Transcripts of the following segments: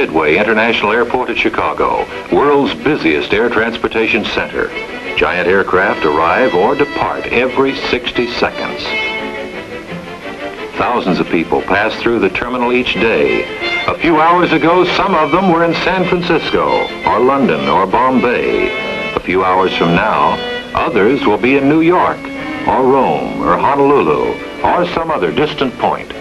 Midway International Airport at Chicago, world's busiest air transportation center. Giant aircraft arrive or depart every 60 seconds. Thousands of people pass through the terminal each day. A few hours ago, some of them were in San Francisco, or London, or Bombay. A few hours from now, others will be in New York, or Rome, or Honolulu, or some other distant point.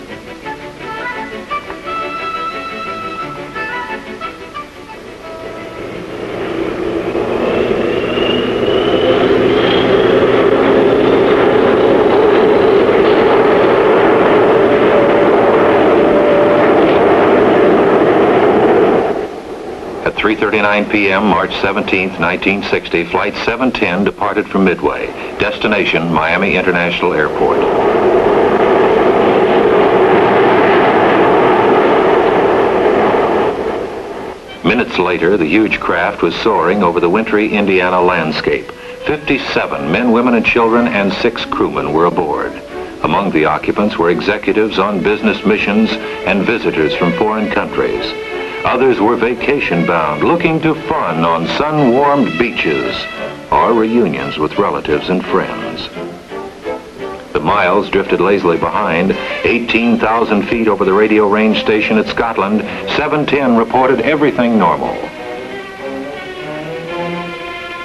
At 3:39 p.m., March 17, 1960, Flight 710 departed from Midway. Destination, Miami International Airport. Minutes later, the huge craft was soaring over the wintry Indiana landscape. 57 men, women, and children, and 6 crewmen were aboard. Among the occupants were executives on business missions and visitors from foreign countries. Others were vacation-bound, looking to fun on sun-warmed beaches or reunions with relatives and friends. The Miles drifted lazily behind. 18,000 feet over the radio range station at Scotland, 710 reported everything normal.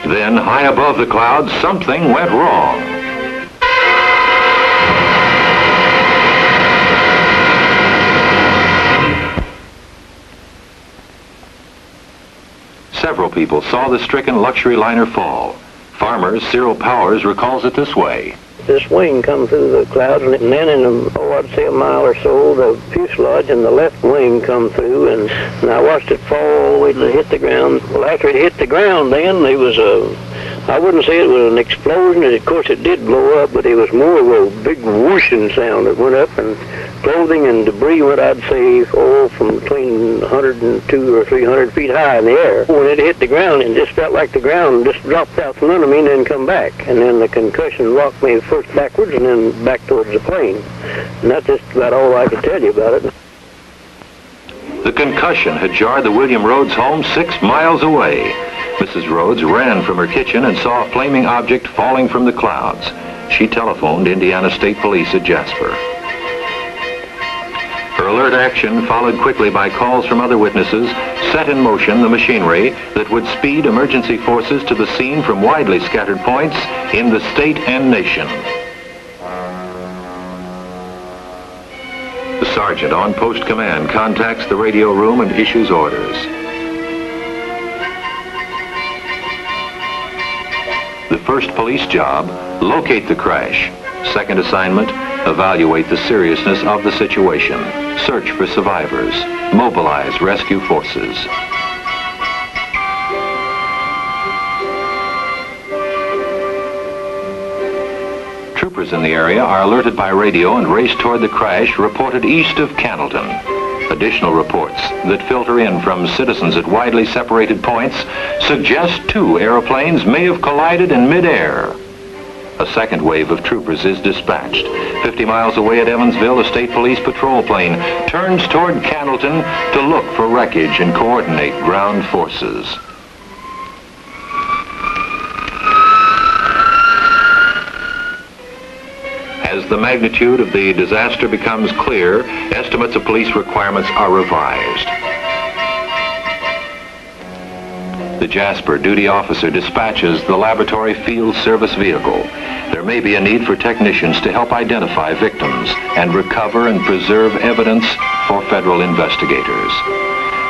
Then, high above the clouds, something went wrong. Several people saw the stricken luxury liner fall. Farmer Cyril Powers recalls it this way. This wing come through the clouds, and then in, I'd say a mile or so, the fuselage and the left wing come through, and I watched it fall all the way till it hit the ground. Well, after it hit the ground, then there was I wouldn't say it was an explosion. Of course, it did blow up, but it was more of a big whooshing sound that went up, and clothing and debris went, I'd say, from between 102 or 300 feet high in the air. When it hit the ground, it just felt like the ground just dropped out from under me and then come back. And then the concussion rocked me first backwards and then back towards the plane. And that's just about all I can tell you about it. The concussion had jarred the William Rhodes home 6 miles away. Mrs. Rhodes ran from her kitchen and saw a flaming object falling from the clouds. She telephoned Indiana State Police at Jasper. Her alert action, followed quickly by calls from other witnesses, set in motion the machinery that would speed emergency forces to the scene from widely scattered points in the state and nation. The sergeant on post command contacts the radio room and issues orders. The first police job, locate the crash. Second assignment, evaluate the seriousness of the situation. Search for survivors. Mobilize rescue forces. Troopers in the area are alerted by radio and race toward the crash reported east of Cannelton. Additional reports that filter in from citizens at widely separated points suggest 2 airplanes may have collided in midair. A second wave of troopers is dispatched. 50 miles away at Evansville, a state police patrol plane turns toward Cannelton to look for wreckage and coordinate ground forces. As the magnitude of the disaster becomes clear, estimates of police requirements are revised. The Jasper duty officer dispatches the laboratory field service vehicle. There may be a need for technicians to help identify victims and recover and preserve evidence for federal investigators.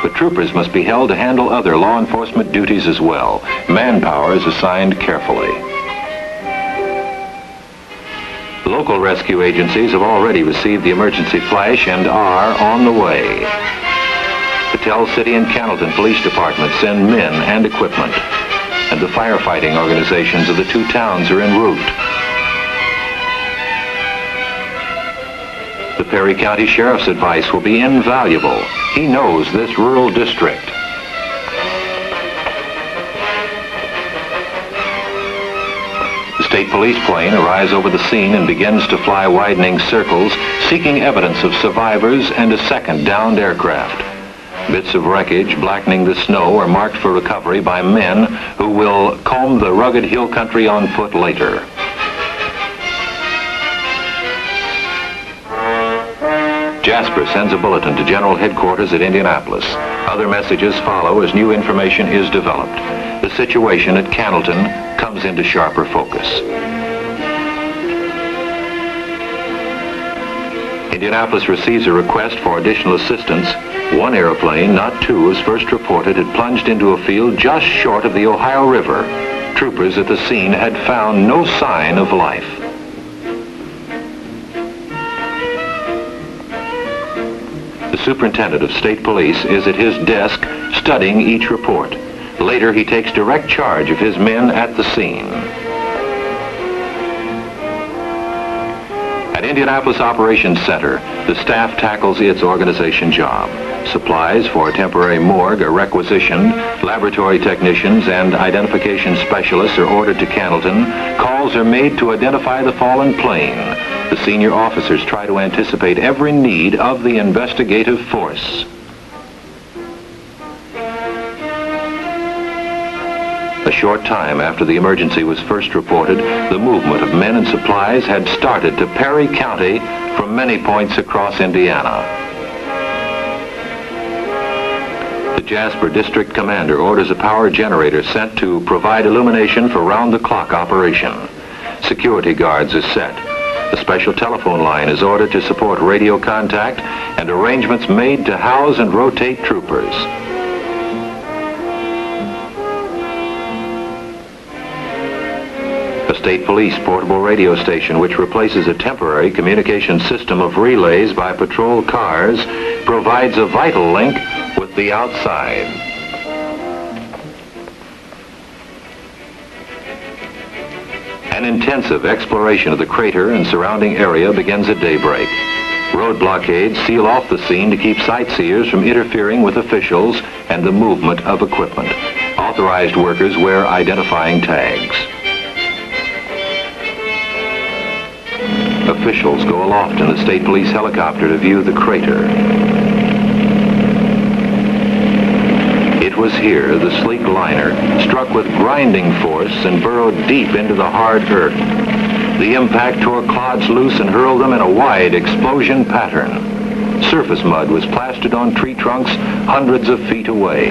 The troopers must be held to handle other law enforcement duties as well. Manpower is assigned carefully. Local rescue agencies have already received the emergency flash and are on the way. The Tell City and Cannelton Police Departments send men and equipment, and the firefighting organizations of the 2 towns are en route. The Perry County Sheriff's advice will be invaluable. He knows this rural district. The state police plane arrives over the scene and begins to fly widening circles, seeking evidence of survivors and a second downed aircraft. Bits of wreckage blackening the snow are marked for recovery by men who will comb the rugged hill country on foot later. Jasper sends a bulletin to General Headquarters at Indianapolis. Other messages follow as new information is developed. The situation at Cannelton comes into sharper focus. Indianapolis receives a request for additional assistance. One airplane, not two, as first reported, had plunged into a field just short of the Ohio River. Troopers at the scene had found no sign of life. The superintendent of state police is at his desk studying each report. Later, he takes direct charge of his men at the scene. At Indianapolis Operations Center, the staff tackles its organization job. Supplies for a temporary morgue are requisitioned. Laboratory technicians and identification specialists are ordered to Cannelton. Calls are made to identify the fallen plane. The senior officers try to anticipate every need of the investigative force. A short time after the emergency was first reported, the movement of men and supplies had started to Perry County from many points across Indiana. The Jasper District Commander orders a power generator sent to provide illumination for round-the-clock operation. Security guards are set. A special telephone line is ordered to support radio contact and arrangements made to house and rotate troopers. A state police portable radio station, which replaces a temporary communication system of relays by patrol cars, provides a vital link with the outside. An intensive exploration of the crater and surrounding area begins at daybreak. Road blockades seal off the scene to keep sightseers from interfering with officials and the movement of equipment. Authorized workers wear identifying tags. Officials go aloft in the state police helicopter to view the crater. It was here the sleek liner struck with grinding force and burrowed deep into the hard earth. The impact tore clods loose and hurled them in a wide explosion pattern. Surface mud was plastered on tree trunks hundreds of feet away.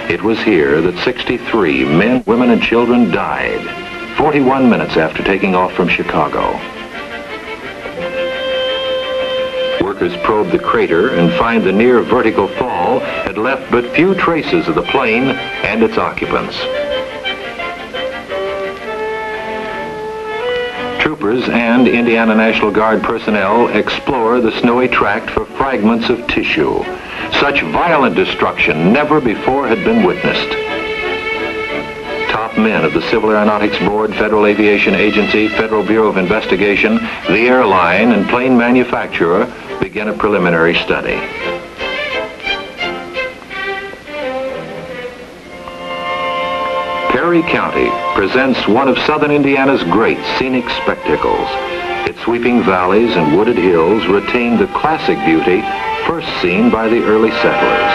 It was here that 63 men, women, and children died, 41 minutes after taking off from Chicago. Workers probe the crater and find the near vertical fall had left but few traces of the plane and its occupants. Troopers and Indiana National Guard personnel explore the snowy tract for fragments of tissue. Such violent destruction never before had been witnessed. Top men of the Civil Aeronautics Board, Federal Aviation Agency, Federal Bureau of Investigation, the airline, and plane manufacturer begin a preliminary study. Perry County presents one of southern Indiana's great scenic spectacles. Its sweeping valleys and wooded hills retain the classic beauty first seen by the early settlers.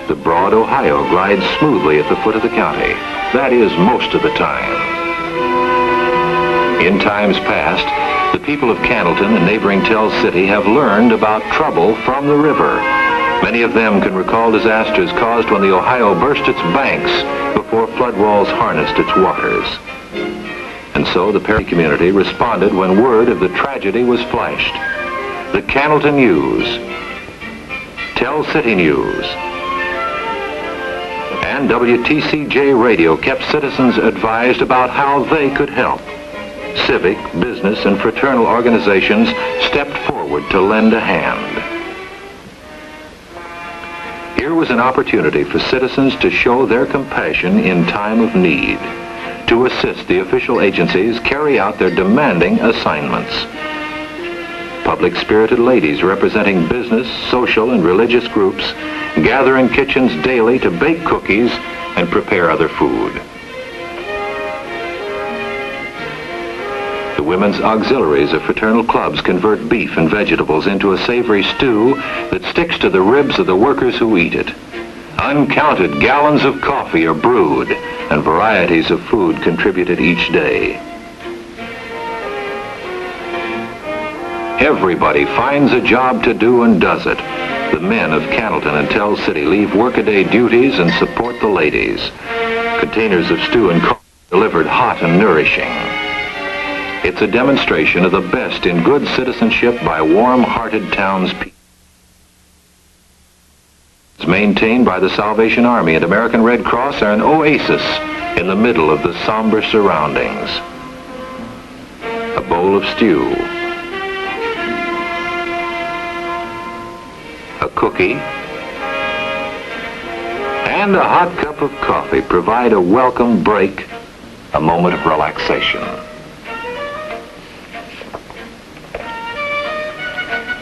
The broad Ohio glides smoothly at the foot of the county. That is, most of the time. In times past, the people of Cannelton and neighboring Tell City have learned about trouble from the river. Many of them can recall disasters caused when the Ohio burst its banks before flood walls harnessed its waters. And so the Perry community responded when word of the tragedy was flashed. The Cannelton News, Tell City News, and WTCJ Radio kept citizens advised about how they could help. Civic, business, and fraternal organizations stepped forward to lend a hand. Here was an opportunity for citizens to show their compassion in time of need, to assist the official agencies carry out their demanding assignments. Public-spirited ladies representing business, social, and religious groups gather in kitchens daily to bake cookies and prepare other food. The women's auxiliaries of fraternal clubs convert beef and vegetables into a savory stew that sticks to the ribs of the workers who eat it. Uncounted gallons of coffee are brewed, and varieties of food contributed each day. Everybody finds a job to do and does it. The men of Cannleton and Tell City leave workaday duties and support the ladies. Containers of stew and coffee delivered hot and nourishing. It's a demonstration of the best in good citizenship by warm-hearted townspeople. It's maintained by the Salvation Army and American Red Cross are an oasis in the middle of the somber surroundings. A bowl of stew, a cookie, and a hot cup of coffee provide a welcome break, a moment of relaxation.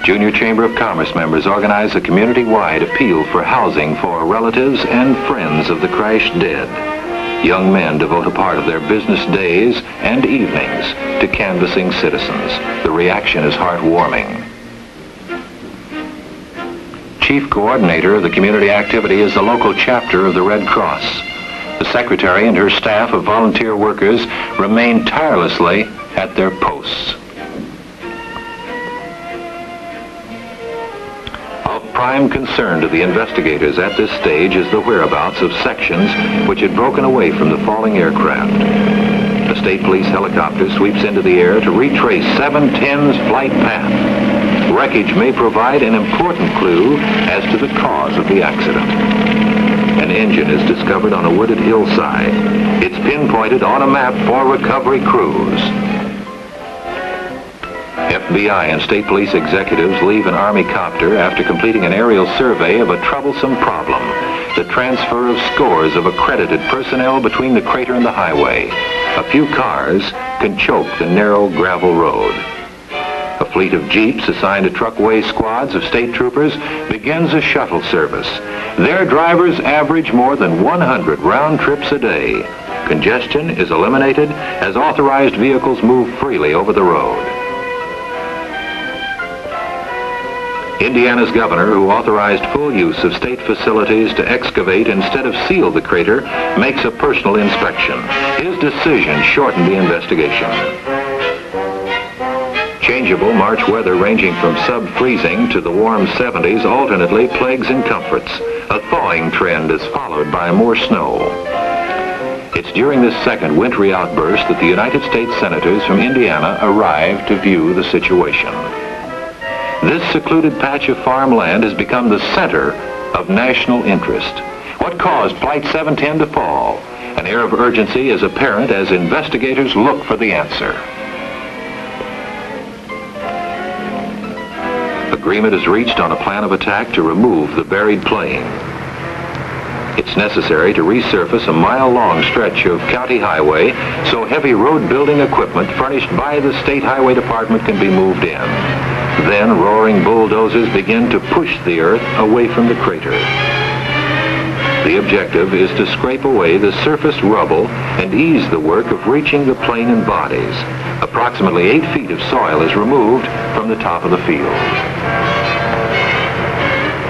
Junior Chamber of Commerce members organize a community-wide appeal for housing for relatives and friends of the crashed dead. Young men devote a part of their business days and evenings to canvassing citizens. The reaction is heartwarming. Chief coordinator of the community activity is the local chapter of the Red Cross. The secretary and her staff of volunteer workers remain tirelessly at their posts. Of prime concern to the investigators at this stage is the whereabouts of sections which had broken away from the falling aircraft. The state police helicopter sweeps into the air to retrace 710's flight path. Wreckage may provide an important clue as to the cause of the accident. An engine is discovered on a wooded hillside. It's pinpointed on a map for recovery crews. FBI and state police executives leave an Army copter after completing an aerial survey of a troublesome problem, the transfer of scores of accredited personnel between the crater and the highway. A few cars can choke the narrow gravel road. A fleet of jeeps assigned to truckaway squads of state troopers begins a shuttle service. Their drivers average more than 100 round trips a day. Congestion is eliminated as authorized vehicles move freely over the road. Indiana's governor, who authorized full use of state facilities to excavate instead of seal the crater, makes a personal inspection. His decision shortened the investigation. Changeable March weather ranging from sub-freezing to the warm 70s alternately plagues and comforts. A thawing trend is followed by more snow. It's during this second wintry outburst that the United States senators from Indiana arrive to view the situation. This secluded patch of farmland has become the center of national interest. What caused Flight 710 to fall? An air of urgency is apparent as investigators look for the answer. Agreement is reached on a plan of attack to remove the buried plane. It's necessary to resurface a mile-long stretch of county highway so heavy road building equipment furnished by the State Highway Department can be moved in. Then roaring bulldozers begin to push the earth away from the crater. The objective is to scrape away the surface rubble and ease the work of reaching the plane and bodies. Approximately 8 feet of soil is removed from the top of the field.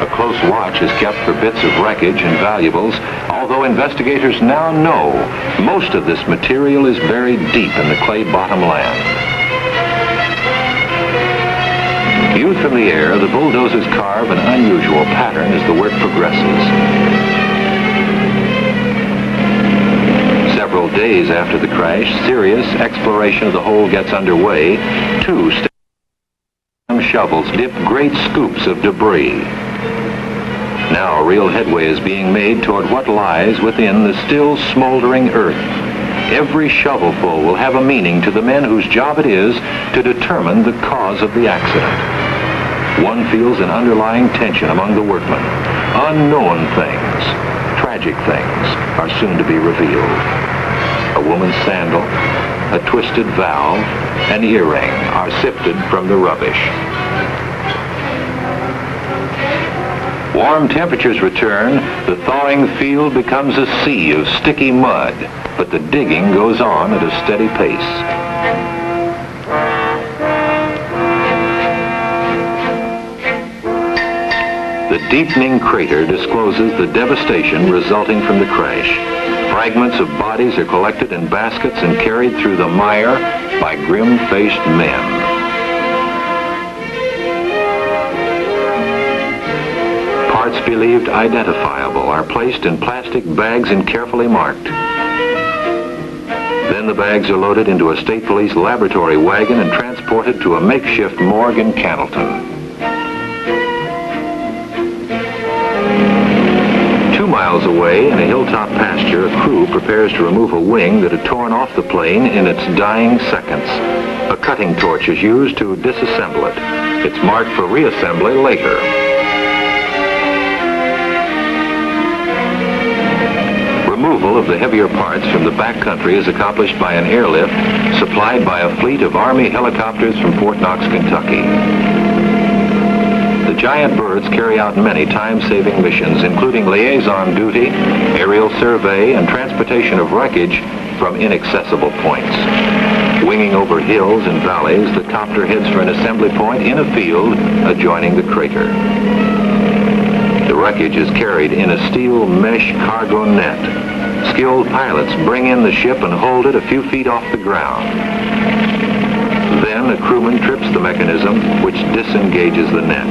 A close watch is kept for bits of wreckage and valuables, although investigators now know most of this material is buried deep in the clay-bottom land. Viewed from the air, the bulldozers carve an unusual pattern as the work progresses. Several days after the crash, serious exploration of the hole gets underway. 2 shovels dip great scoops of debris. Now real headway is being made toward what lies within the still smoldering earth. Every shovelful will have a meaning to the men whose job it is to determine the cause of the accident. One feels an underlying tension among the workmen. Unknown things, tragic things, are soon to be revealed. A woman's sandal, a twisted valve, an earring are sifted from the rubbish. Warm temperatures return, the thawing field becomes a sea of sticky mud, but the digging goes on at a steady pace. The deepening crater discloses the devastation resulting from the crash. Fragments of bodies are collected in baskets and carried through the mire by grim-faced men. Parts believed identifiable are placed in plastic bags and carefully marked. Then the bags are loaded into a state police laboratory wagon and transported to a makeshift morgue in Cannelton. 2 miles away, in a hilltop pasture, a crew prepares to remove a wing that had torn off the plane in its dying seconds. A cutting torch is used to disassemble it. It's marked for reassembly later. Removal of the heavier parts from the backcountry is accomplished by an airlift supplied by a fleet of Army helicopters from Fort Knox, Kentucky. The giant birds carry out many time-saving missions, including liaison duty, aerial survey, and transportation of wreckage from inaccessible points. Winging over hills and valleys, the copter heads for an assembly point in a field adjoining the crater. The wreckage is carried in a steel mesh cargo net. Skilled pilots bring in the ship and hold it a few feet off the ground. Then a crewman trips the mechanism, which disengages the net.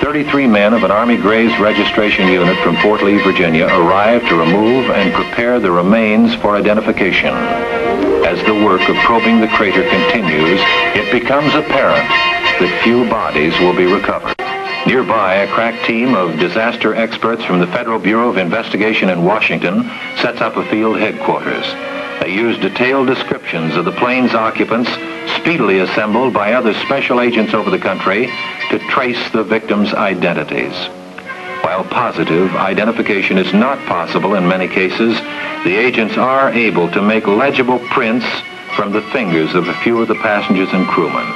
"33 men of an Army Graves registration unit from Fort Lee, Virginia, arrived to remove and prepare the remains for identification. As the work of probing the crater continues, it becomes apparent that few bodies will be recovered. Nearby, a crack team of disaster experts from the Federal Bureau of Investigation in Washington sets up a field headquarters. They use detailed descriptions of the plane's occupants, speedily assembled by other special agents over the country, to trace the victims' identities. While positive identification is not possible in many cases, the agents are able to make legible prints from the fingers of a few of the passengers and crewmen.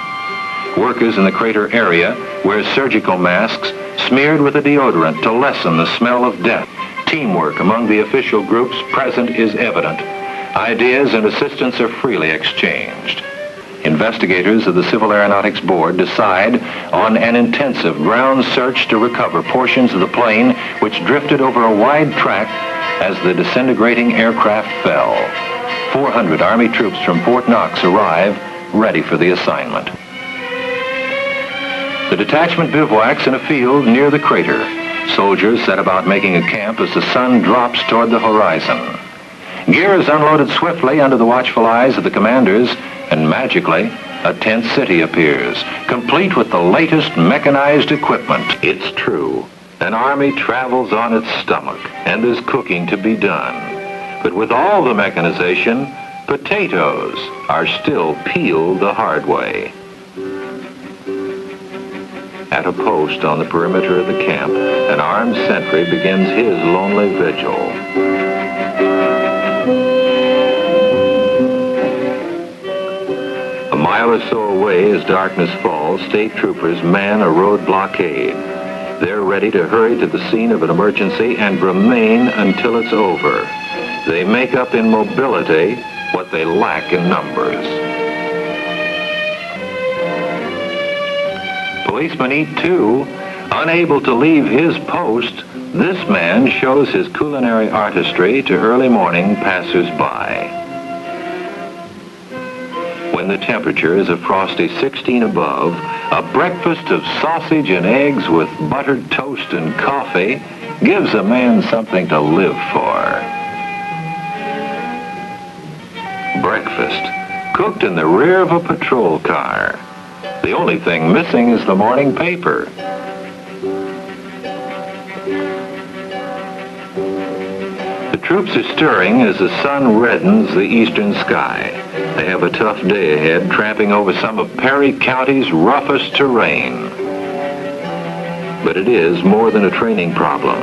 Workers in the crater area wear surgical masks smeared with a deodorant to lessen the smell of death. Teamwork among the official groups present is evident. Ideas and assistance are freely exchanged. Investigators of the Civil Aeronautics Board decide on an intensive ground search to recover portions of the plane which drifted over a wide track as the disintegrating aircraft fell. 400 Army troops from Fort Knox arrive, ready for the assignment. The detachment bivouacs in a field near the crater. Soldiers set about making a camp as the sun drops toward the horizon. Gear is unloaded swiftly under the watchful eyes of the commanders, and magically, a tent city appears, complete with the latest mechanized equipment. It's true. An army travels on its stomach, and there's cooking to be done. But with all the mechanization, potatoes are still peeled the hard way. At a post on the perimeter of the camp, an armed sentry begins his lonely vigil. A mile or so away, as darkness falls, state troopers man a road blockade. They're ready to hurry to the scene of an emergency and remain until it's over. They make up in mobility what they lack in numbers. Policeman E2, unable to leave his post, this man shows his culinary artistry to early morning passers-by. When the temperature is a frosty 16 above, a breakfast of sausage and eggs with buttered toast and coffee gives a man something to live for. Breakfast, cooked in the rear of a patrol car. The only thing missing is the morning paper. The troops are stirring as the sun reddens the eastern sky. They have a tough day ahead, tramping over some of Perry County's roughest terrain. But it is more than a training problem.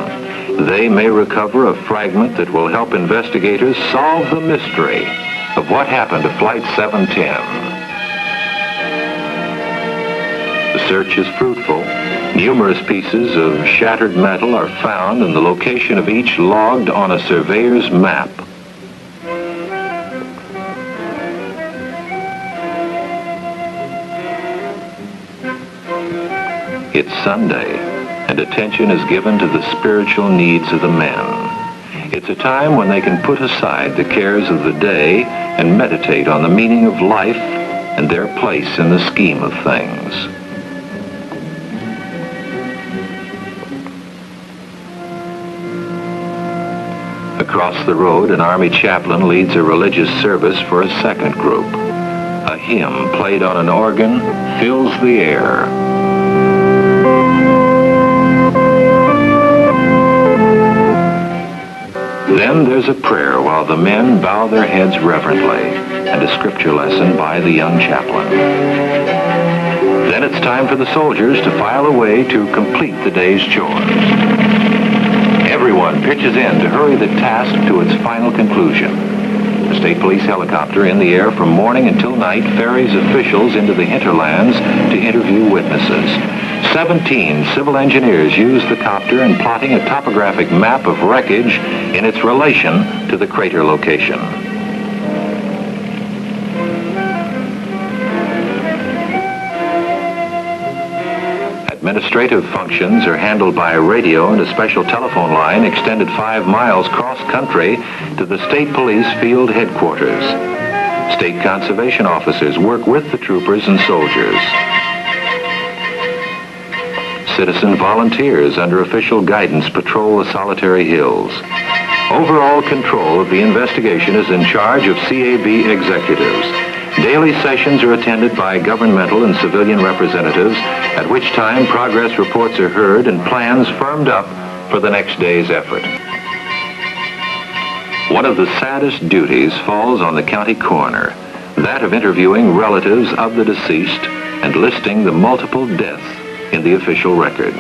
They may recover a fragment that will help investigators solve the mystery of what happened to Flight 710. The search is fruitful. Numerous pieces of shattered metal are found and the location of each logged on a surveyor's map. It's Sunday, and attention is given to the spiritual needs of the men. It's a time when they can put aside the cares of the day and meditate on the meaning of life and their place in the scheme of things. Across the road, an Army chaplain leads a religious service for a second group. A hymn played on an organ fills the air. Then there's a prayer while the men bow their heads reverently, and a scripture lesson by the young chaplain. Then it's time for the soldiers to file away to complete the day's chores. Everyone pitches in to hurry the task to its final conclusion. The state police helicopter in the air from morning until night ferries officials into the hinterlands to interview witnesses. 17 civil engineers use the copter in plotting a topographic map of wreckage in its relation to the crater location. Administrative functions are handled by a radio and a special telephone line extended 5 miles cross-country to the state police field headquarters. State conservation officers work with the troopers and soldiers. Citizen volunteers under official guidance patrol the solitary hills. Overall control of the investigation is in charge of CAB executives. Daily sessions are attended by governmental and civilian representatives, at which time progress reports are heard and plans firmed up for the next day's effort. One of the saddest duties falls on the county coroner, that of interviewing relatives of the deceased and listing the multiple deaths in the official record.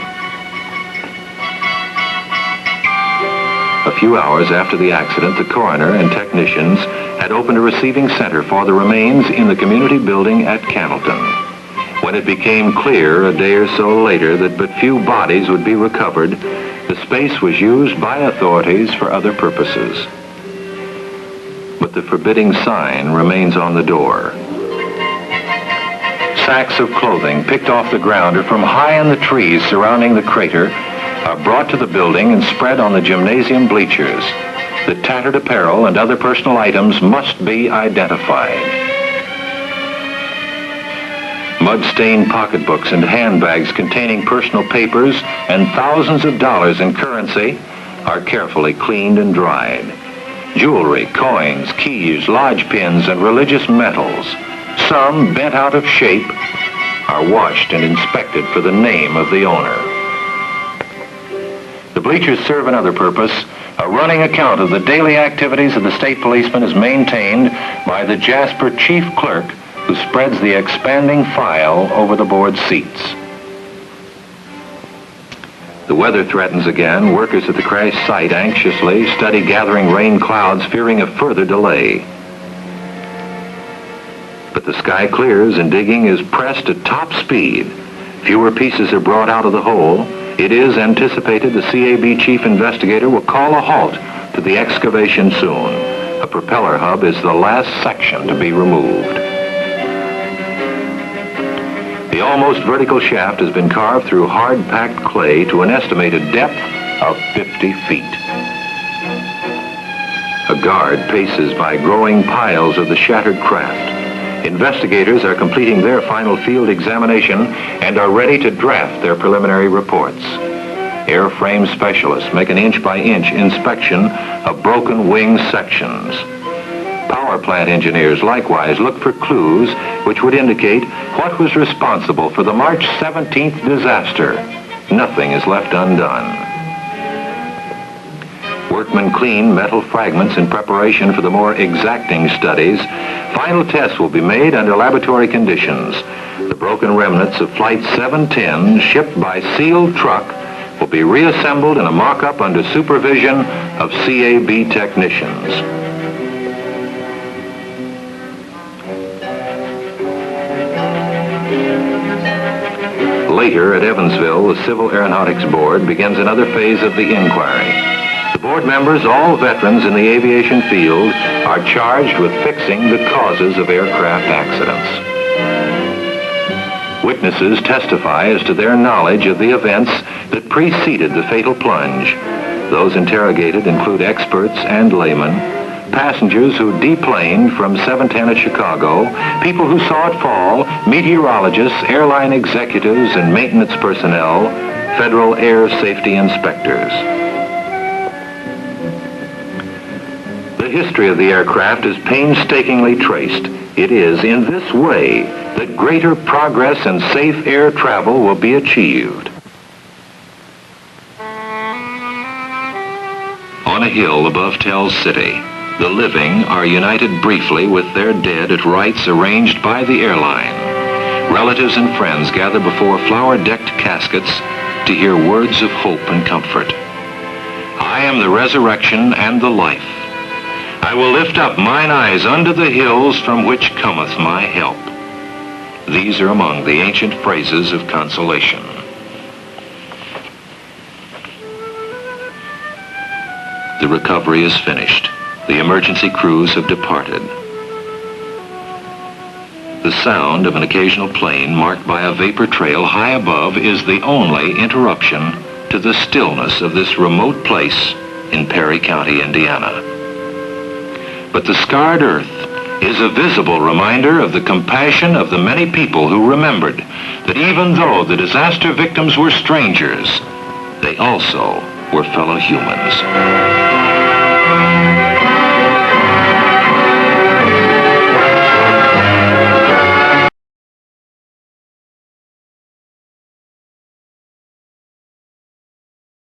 A few hours after the accident, the coroner and technicians had opened a receiving center for the remains in the community building at Cannleton. When it became clear a day or so later that but few bodies would be recovered, the space was used by authorities for other purposes. But the forbidding sign remains on the door. Sacks of clothing picked off the ground or from high in the trees surrounding the crater are brought to the building and spread on the gymnasium bleachers. The tattered apparel and other personal items must be identified. Mud-stained pocketbooks and handbags containing personal papers and thousands of dollars in currency are carefully cleaned and dried. Jewelry, coins, keys, lodge pins, and religious medals, some bent out of shape, are washed and inspected for the name of the owner. The bleachers serve another purpose. A running account of the daily activities of the state policeman is maintained by the Jasper chief clerk, who spreads the expanding file over the board seats. The weather threatens again. Workers at the crash site anxiously study gathering rain clouds, fearing a further delay. But the sky clears and digging is pressed at top speed. Fewer pieces are brought out of the hole. It is anticipated the CAB chief investigator will call a halt to the excavation soon. A propeller hub is the last section to be removed. The almost vertical shaft has been carved through hard-packed clay to an estimated depth of 50 feet. A guard paces by growing piles of the shattered craft. Investigators are completing their final field examination and are ready to draft their preliminary reports. Airframe specialists make an inch-by-inch inspection of broken wing sections. Power plant engineers likewise look for clues which would indicate what was responsible for the March 17th disaster. Nothing is left undone. Workmen clean metal fragments in preparation for the more exacting studies. Final tests will be made under laboratory conditions. The broken remnants of Flight 710, shipped by sealed truck, will be reassembled in a mock-up under supervision of CAB technicians. Later at Evansville, the Civil Aeronautics Board begins another phase of the inquiry. The board members, all veterans in the aviation field, are charged with fixing the causes of aircraft accidents. Witnesses testify as to their knowledge of the events that preceded the fatal plunge. Those interrogated include experts and laymen, passengers who deplaned from 710 at Chicago, people who saw it fall, meteorologists, airline executives and maintenance personnel, federal air safety inspectors. The history of the aircraft is painstakingly traced. It is in this way that greater progress in safe air travel will be achieved. On a hill above Tell's City, the living are united briefly with their dead at rites arranged by the airline. Relatives and friends gather before flower-decked caskets to hear words of hope and comfort. I am the resurrection and the life. I will lift up mine eyes unto the hills from which cometh my help. These are among the ancient phrases of consolation. The recovery is finished. The emergency crews have departed. The sound of an occasional plane marked by a vapor trail high above is the only interruption to the stillness of this remote place in Perry County, Indiana. But the scarred earth is a visible reminder of the compassion of the many people who remembered that even though the disaster victims were strangers, they also were fellow humans.